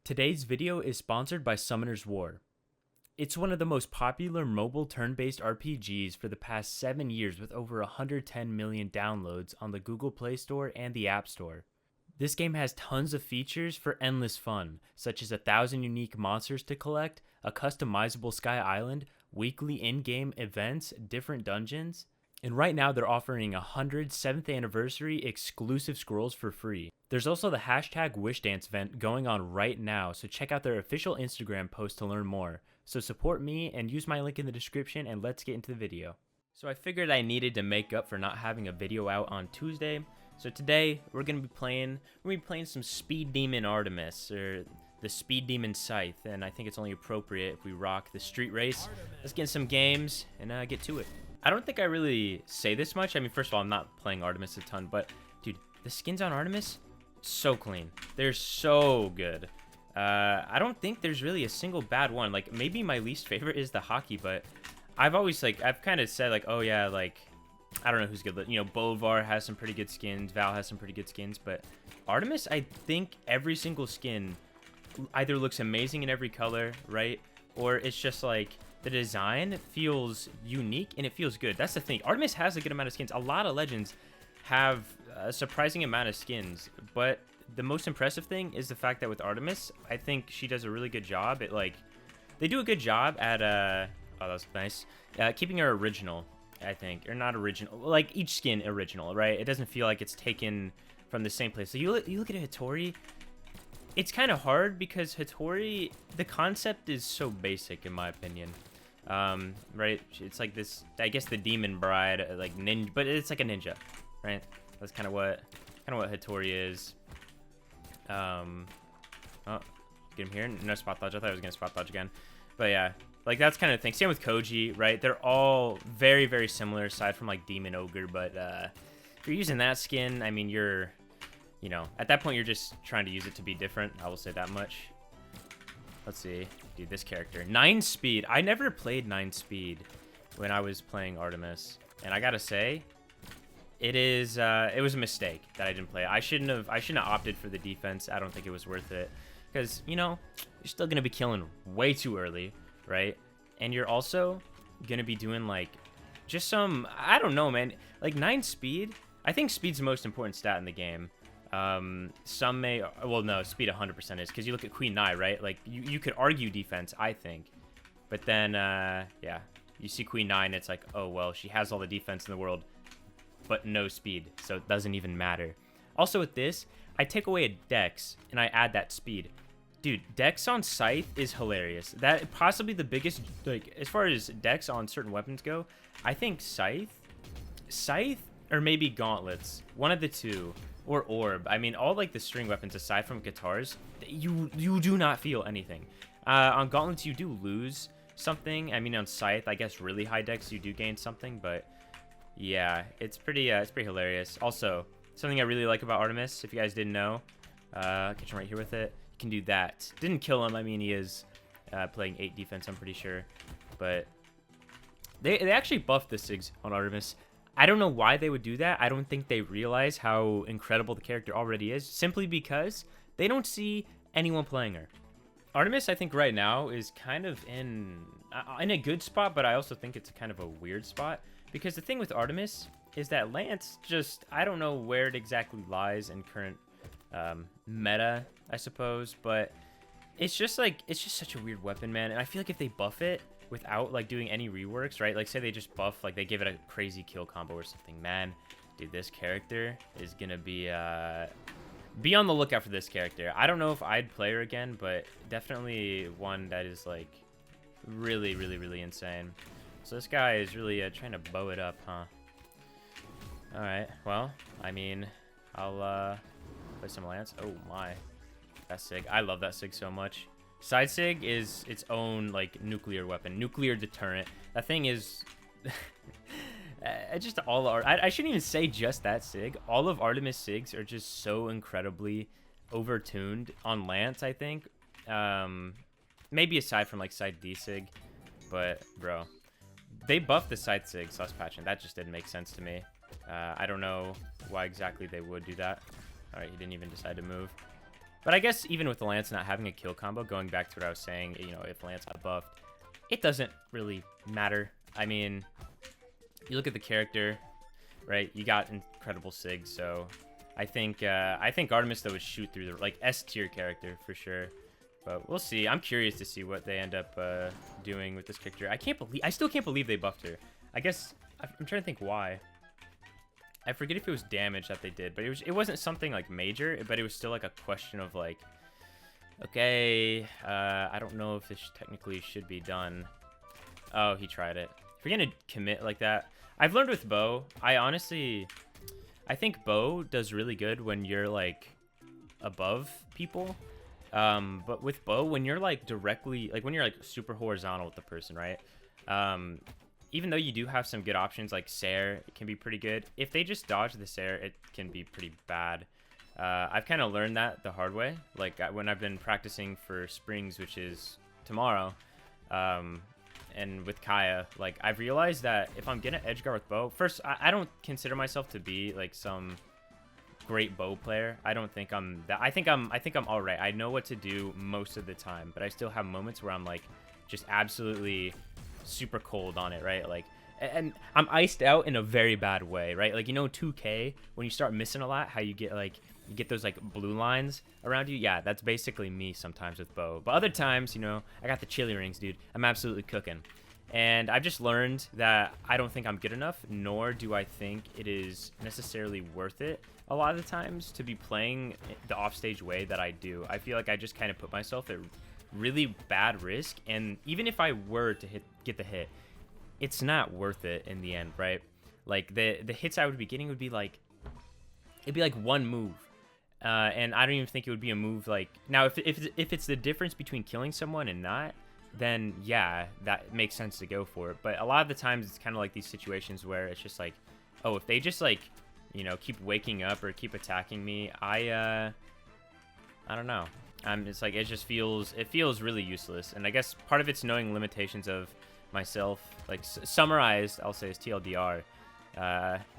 Today's video is sponsored by Summoner's War. It's one of the most popular mobile turn-based RPGs for the past 7 years with over 110 million downloads on the Google Play Store and the App Store. This game has tons of features for endless fun, such as 1,000 unique monsters to collect, a customizable Sky Island, weekly in-game events, different dungeons, and right now they're offering 100 7th anniversary exclusive scrolls for free. There's also the hashtag Wishdance event going on right now, so check out their official Instagram post to learn more. So support me and use my link in the description, and let's get into the video. So I figured I needed to make up for not having a video out on Tuesday. So today we're gonna be playing some Speed Demon Artemis, or the Speed Demon Scythe, and I think it's only appropriate if we rock the street race. Let's get in some games and get to it. I don't think I really say this much. I mean, first of all, I'm not playing Artemis a ton, but dude, the skins on Artemis, so clean. They're so good. I don't think there's really a single bad one. Like, maybe my least favorite is the hockey, but I've always, like, I've kind of said, like, oh yeah, like, I don't know who's good. You know, Bovar has some pretty good skins. Val has some pretty good skins, but Artemis, I think every single skin either looks amazing in every color, right? Or it's just like, the design feels unique and it feels good. That's the thing. Artemis has a good amount of skins. A lot of legends have a surprising amount of skins, but the most impressive thing is the fact that with Artemis, I think she does a really good job at, like, they do a good job at oh, that's nice, keeping her original, I think. Or not original, like each skin original, right? It doesn't feel like it's taken from the same place. So you look at Hattori, it's kind of hard because Hattori, the concept is so basic in my opinion. Right? It's like this, I guess, the demon bride, like ninja, but it's like a ninja, right? That's kind of what Hattori is. Oh, get him here. No spot dodge. I thought I was gonna spot dodge again, but yeah, like that's kind of thing. Same with Koji, right? They're all very, very similar aside from like Demon Ogre, but if you're using that skin, I mean, you're, you know, at that point you're just trying to use it to be different. I will say that much. Let's see. Dude, this character. 9 speed. I never played 9 speed when I was playing Artemis. And I gotta say, it was a mistake that I didn't play. I shouldn't have opted for the defense. I don't think it was worth it. Because, you know, you're still gonna be killing way too early, right? And you're also gonna be doing, like, just some, I don't know, man. Like, 9 speed, I think speed's the most important stat in the game. Some may, well, no, speed 100% is, because you look at Queen Nai, right? Like, you could argue defense, I think. But then, yeah, you see Queen Nai, and it's like, oh, well, she has all the defense in the world, but no speed, so it doesn't even matter. Also with this, I take away a dex, and I add that speed. Dude, dex on Scythe is hilarious. That possibly the biggest, like, as far as dex on certain weapons go, I think Scythe, or maybe Gauntlets, one of the two. Or Orb. I mean, all like the string weapons aside from guitars, you do not feel anything. On Gauntlets, you do lose something. I mean, on Scythe, I guess really high dex, you do gain something. But yeah, it's pretty hilarious. Also, something I really like about Artemis, if you guys didn't know, catch him right here with it. You can do that. Didn't kill him. I mean, he is playing 8 defense, I'm pretty sure. But they actually buffed the SIGs on Artemis. I don't know why they would do that. I don't think they realize how incredible the character already is, simply because they don't see anyone playing her. Artemis, I think right now is kind of in a good spot, but I also think it's kind of a weird spot, because the thing with Artemis is that Lance just, I don't know where it exactly lies in current meta, I suppose, but it's just such a weird weapon, man. And I feel like if they buff it without like doing any reworks, right? Like, say they just buff, like they give it a crazy kill combo or something, man, dude, this character is gonna be on the lookout for this character. I don't know if I'd play her again, but definitely one that is like really, really, really insane. So this guy is really trying to bow it up, huh? All right, well, I mean, I'll play some Lance. Oh my, that SIG, I love that SIG so much. Side SIG is its own, like, nuclear weapon, nuclear deterrent. That thing is just all I shouldn't even say just that SIG. All of Artemis SIGs are just so incredibly overtuned on Lance, I think. Maybe aside from like Side D SIG, but bro, they buffed the Side SIG sus patch, and that just didn't make sense to me. I don't know why exactly they would do that. All right, he didn't even decide to move. But I guess even with the Lance not having a kill combo, going back to what I was saying, you know, if Lance got buffed, it doesn't really matter. I mean, you look at the character, right? You got incredible sig, so I think Artemis though would shoot through the like S tier character for sure. But we'll see. I'm curious to see what they end up doing with this character. I still can't believe they buffed her. I guess I'm trying to think why. I forget if it was damage that they did, but it wasn't something like major, but it was still like a question of like, okay, I don't know if this technically should be done. Oh, he tried it. If you're gonna commit like that, I've learned with Bo, I think Bo does really good when you're like above people. But with Bo, when you're like directly, like when you're like super horizontal with the person, right? Even though you do have some good options like Sair, it can be pretty good. If they just dodge the Sair, it can be pretty bad. I've kind of learned that the hard way. Like when I've been practicing for Springs, which is tomorrow, and with Kaya, like I've realized that if I'm gonna edgeguard with Bo, first I don't consider myself to be like some great bow player. I don't think I'm that. I think I'm all right. I know what to do most of the time, but I still have moments where I'm like just absolutely super cold on it, right? Like, and I'm iced out in a very bad way, right? Like, you know, 2K, when you start missing a lot, how you get like you get those like blue lines around you. Yeah, that's basically me sometimes with Bo. But other times, you know, I got the chili rings, dude. I'm absolutely cooking. And I've just learned that I don't think I'm good enough, nor do I think it is necessarily worth it a lot of the times to be playing the offstage way that I do. I feel like I just kind of put myself at really bad risk, and even if I were to get the hit, it's not worth it in the end, right? Like the hits I would be getting would be like, it'd be like one move, and I don't even think it would be a move like, now if it's the difference between killing someone and not, then yeah, that makes sense to go for it. But a lot of the times it's kind of like these situations where it's just like, oh, if they just like, you know, keep waking up or keep attacking me, I don't know. It's like it feels really useless. And I guess part of it's knowing limitations of myself. Like summarized, I'll say is TLDR.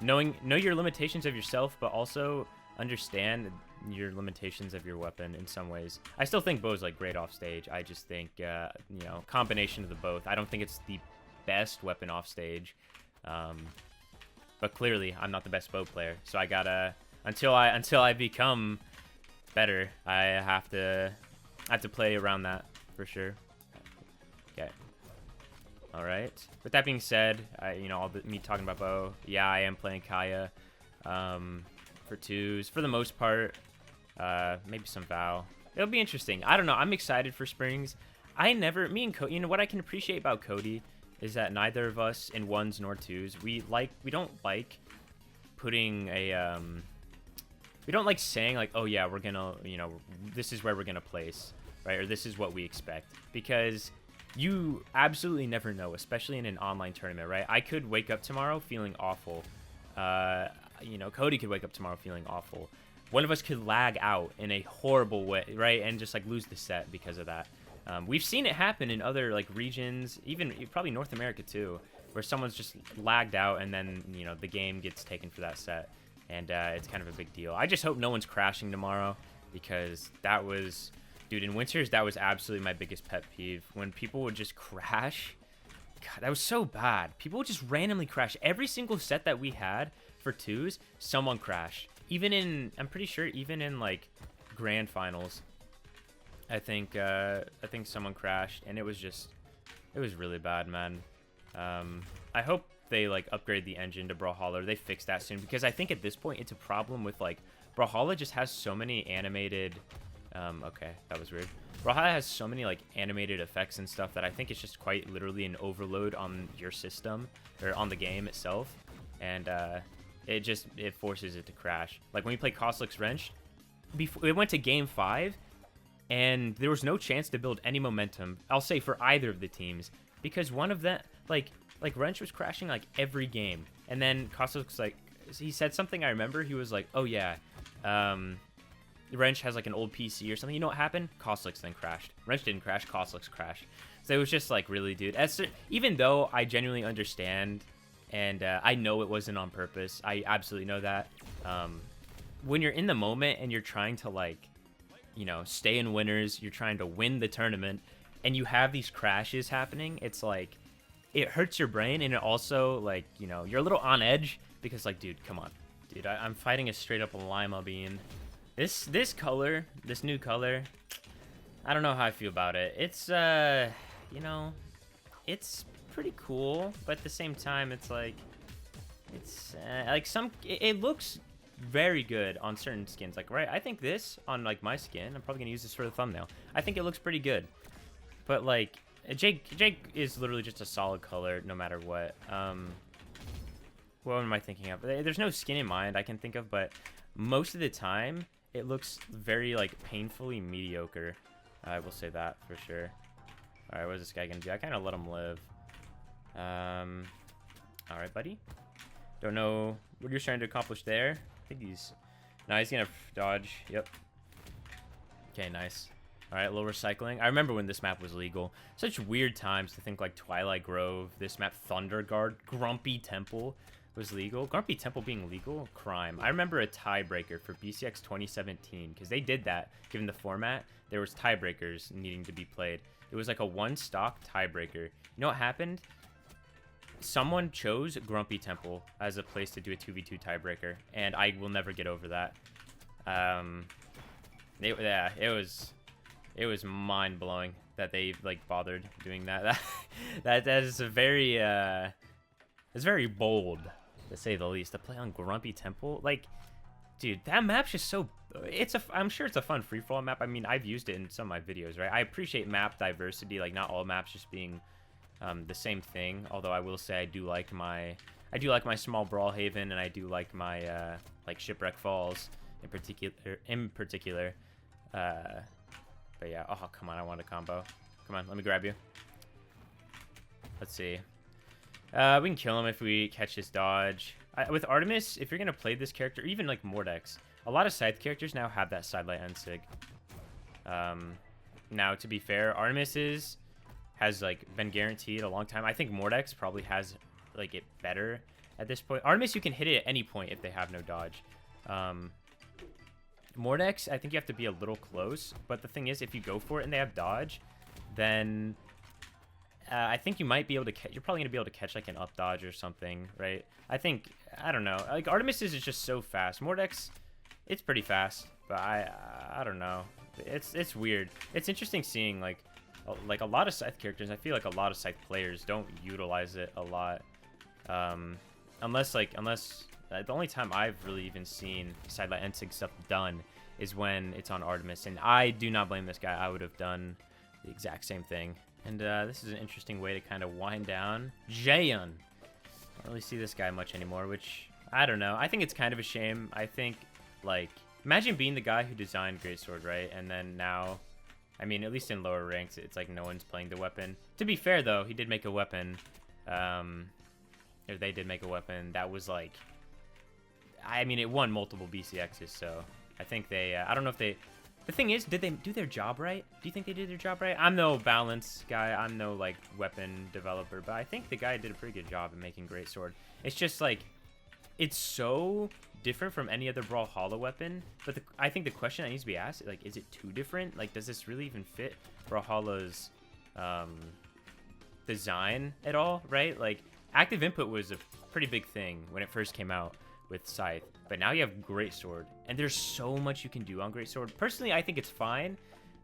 Know your limitations of yourself, but also understand your limitations of your weapon in some ways. I still think Bo's like great off stage. I just think you know, combination of the both. I don't think it's the best weapon off stage. But clearly I'm not the best bow player. So I gotta until I become better, I have to play around that for sure. Okay. All right. With that being said, you know, me talking about Bo, yeah, I am playing Kaya for twos for the most part. Maybe some Vow. It'll be interesting. I don't know. I'm excited for Springs. Me and Cody, you know what I can appreciate about Cody is that neither of us in ones nor twos, we don't like putting a we don't like saying like, oh yeah, we're gonna, you know, this is where we're gonna place, right? Or this is what we expect, because you absolutely never know, especially in an online tournament, right? I could wake up tomorrow feeling awful. You know, Cody could wake up tomorrow feeling awful. One of us could lag out in a horrible way, right? And just like lose the set because of that. We've seen it happen in other like regions, even probably North America too, where someone's just lagged out and then, you know, the game gets taken for that set. And it's kind of a big deal. I just hope no one's crashing tomorrow, because that was, dude, in Winters, that was absolutely my biggest pet peeve. When people would just crash, God, that was so bad. People would just randomly crash. Every single set that we had for twos, someone crashed. Even in, I'm pretty sure, even in like grand finals, I think someone crashed, and it was really bad, man. I hope they like upgrade the engine to Brawlhalla. They fix that soon, because I think at this point it's a problem with like Brawlhalla just has so many animated okay, that was weird. Brawlhalla has so many like animated effects and stuff that I think it's just quite literally an overload on your system or on the game itself, and it forces it to crash. Like when we play Costlix Wrench, before it went to game 5, and there was no chance to build any momentum, I'll say, for either of the teams, because one of them, like Wrench was crashing like every game, and then Costlix, like, he said something, I remember, he was like, oh yeah, Wrench has like an old PC or something. You know what happened? Costlix then crashed. Wrench didn't crash, Costlix crashed. So it was just like, really, dude, even though I genuinely understand, and I know it wasn't on purpose, I absolutely know that, when you're in the moment and you're trying to like you know, stay in winners. You're trying to win the tournament, and you have these crashes happening. It's like, it hurts your brain, and it also, like, you know, you're a little on edge because, like, dude, come on. Dude, I'm fighting a straight up lima bean. This color, this new color, I don't know how I feel about it. It's, you know, it's pretty cool, but at the same time, it's like, it's, like, it looks very good on certain skins. Like, right, I think this, on, like, my skin, I'm probably gonna use this for the thumbnail. I think it looks pretty good. But, like, Jake is literally just a solid color no matter what. What am I thinking of? There's no skin in mind I can think of, but most of the time it looks very, like, painfully mediocre. I will say that for sure. All right, what is this guy gonna do? I kind of let him live. All right, buddy. Don't know what you're trying to accomplish there. I think he's gonna dodge. Yep. Okay, nice. All right, a little recycling. I remember when this map was legal. Such weird times to think, like, Twilight Grove, this map, Thunder Guard, Grumpy Temple was legal. Grumpy Temple being legal? Crime. I remember a tiebreaker for BCX 2017, because they did that, given the format. There was tiebreakers needing to be played. It was like a one-stock tiebreaker. You know what happened? Someone chose Grumpy Temple as a place to do a 2v2 tiebreaker, and I will never get over that. Yeah, it was mind-blowing that they, like, bothered doing that. That is a very it's very bold, to say the least, to play on Grumpy Temple. Like, dude, that map's just so, I'm sure it's a fun free-for-all map. I mean, I've used it in some of my videos, right? I appreciate map diversity, like, not all maps just being the same thing. Although I will say I do like my small Brawlhaven, and I do like my like Shipwreck Falls in particular. But yeah, oh, come on, I want a combo. Come on, let me grab you. Let's see. We can kill him if we catch his dodge. With Artemis, if you're going to play this character, even like Mordex, a lot of Scythe characters now have that sidelight unsig. Now, to be fair, Artemis has like been guaranteed a long time. I think Mordex probably has like it better at this point. Artemis, you can hit it at any point if they have no dodge. Mordex, I think you have to be a little close, but the thing is, if you go for it and they have dodge, then I think you might be able to you're probably going to be able to catch like an up dodge or something, right? I don't know. Like, Artemis is just so fast. Mordex, it's pretty fast, but I don't know. It's weird. It's interesting seeing like a lot of Scythe characters. I feel like a lot of Scythe players don't utilize it a lot, unless the only time I've really even seen sidelight ensig stuff done is when it's on Artemis, and I do not blame this guy. I would have done the exact same thing. And this is an interesting way to kind of wind down Jaehyun. I don't really see this guy much anymore, which, I don't know. I think it's kind of a shame. I think, like, imagine being the guy who designed Greatsword, right? And then now, I mean, at least in lower ranks, it's like no one's playing the weapon. To be fair, though, he did make a weapon. Or they did make a weapon that was, like, I mean, it won multiple BCXs, so I think they, I don't know if they, the thing is, did they do their job right? Do you think they did their job right? I'm no balance guy, I'm no, like, weapon developer, but I think the guy did a pretty good job in making Greatsword. It's just, like, it's so different from any other Brawlhalla weapon, but I think the question that needs to be asked, like, is it too different? Like, does this really even fit Brawlhalla's design at all, right? Like, active input was a pretty big thing when it first came out with Scythe, but now you have Greatsword, and there's so much you can do on Greatsword. Personally, I think it's fine,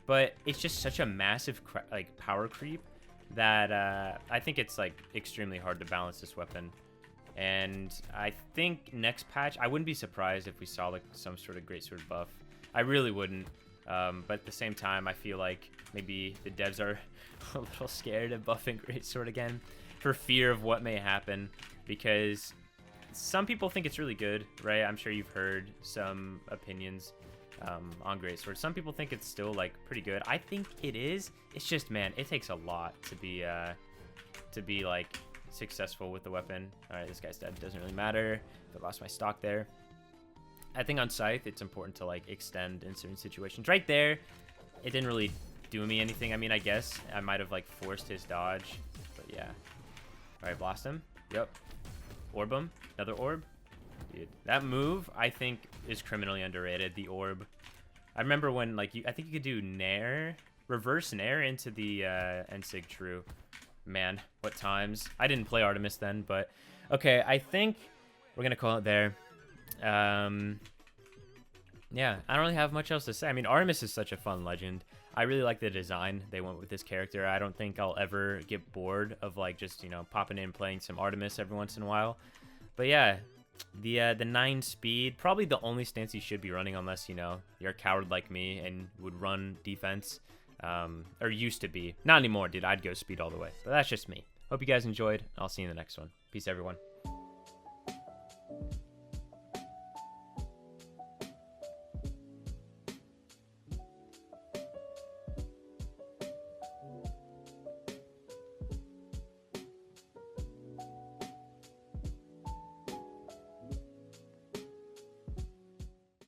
but it's just such a massive like power creep that I think it's like extremely hard to balance this weapon. And I think next patch, I wouldn't be surprised if we saw like some sort of Greatsword buff. I really wouldn't. But at the same time, I feel like maybe the devs are a little scared of buffing Greatsword again for fear of what may happen, because some people think it's really good, right? I'm sure you've heard some opinions on Greatsword. Some people think it's still like pretty good. I think it is. It's just, man, it takes a lot to be like successful with the weapon. All right, this guy's dead. Doesn't really matter. I lost my stock there. I think on Scythe, it's important to like extend in certain situations. Right there, it didn't really do me anything. I mean, I guess I might have like forced his dodge, but yeah. All right, blast him. Yep. Orb him. Another orb. Dude, that move, I think, is criminally underrated. The orb. I remember when, like, I think you could do Nair, reverse Nair into the Ensig True. Man, what times. I didn't play Artemis then, but okay, I think we're going to call it there. Yeah, I don't really have much else to say. I mean, Artemis is such a fun legend. I really like the design they went with this character. I don't think I'll ever get bored of, like, just, you know, popping in playing some Artemis every once in a while. But yeah, the 9 speed, probably the only stance you should be running unless, you know, you're a coward like me and would run defense. Or used to be. Not anymore, dude. I'd go speed all the way. But that's just me. Hope you guys enjoyed. I'll see you in the next one. Peace, everyone.